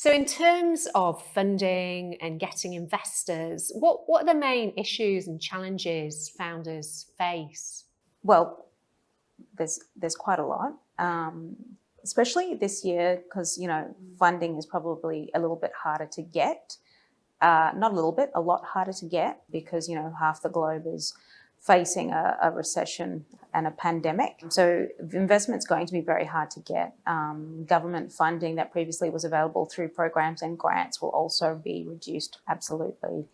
So in terms of funding and getting investors, what are the main issues and challenges founders face? Well, there's quite a lot, especially this year because funding is probably a little bit harder to get. Not a little bit, a lot harder to get because half the globe is facing a recession and a pandemic. So investment's going to be very hard to get. Government funding that previously was available through programs and grants will also be reduced, absolutely.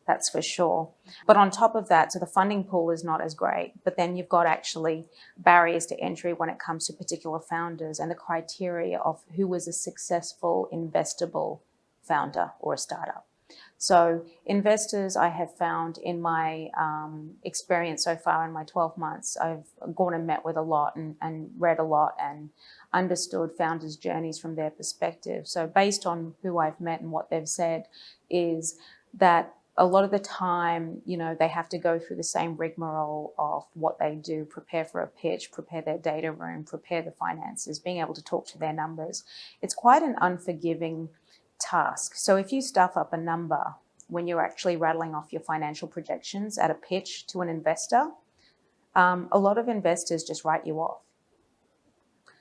That's for sure. But on top of that, so the funding pool is not as great, but then you've got actually barriers to entry when it comes to particular founders and the criteria of who is a successful investable founder or a startup. So investors, I have found in my experience so far in my 12 months, I've gone and met with a lot and read a lot and understood founders' journeys from their perspective. So based on who I've met and what they've said is that a lot of the time, they have to go through the same rigmarole of what they do, prepare for a pitch, prepare their data room, prepare the finances, being able to talk to their numbers. It's quite an unforgiving task. So if you stuff up a number when you're actually rattling off your financial projections at a pitch to an investor, a lot of investors just write you off.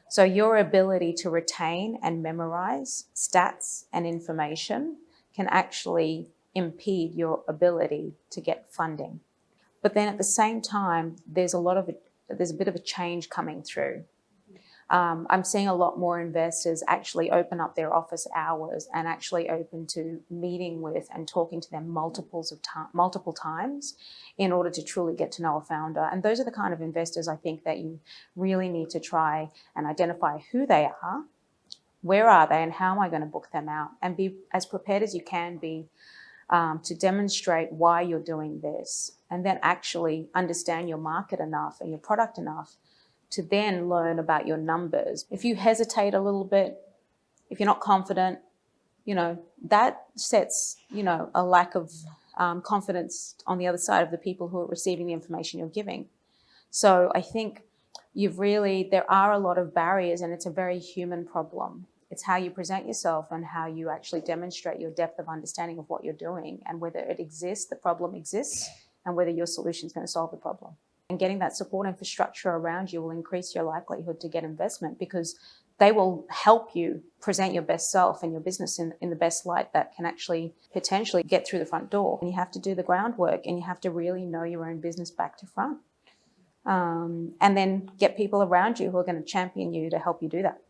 So your ability to retain and memorize stats and information can actually impede your ability to get funding. But then at the same time, there's a bit of a change coming through. I'm seeing a lot more investors actually open up their office hours and actually open to meeting with and talking to them multiple times in order to truly get to know a founder. And those are the kind of investors I think that you really need to try and identify who they are, where are they, and how am I going to book them out, and be as prepared as you can be to demonstrate why you're doing this, and then actually understand your market enough and your product enough to then learn about your numbers. If you hesitate a little bit, if you're not confident, that sets, a lack of confidence on the other side of the people who are receiving the information you're giving. So I think there are a lot of barriers, and it's a very human problem. It's how you present yourself and how you actually demonstrate your depth of understanding of what you're doing and whether it exists, the problem exists, and whether your solution is going to solve the problem. And getting that support infrastructure around you will increase your likelihood to get investment because they will help you present your best self and your business in the best light that can actually potentially get through the front door. And you have to do the groundwork and you have to really know your own business back to front. And then get people around you who are going to champion you to help you do that.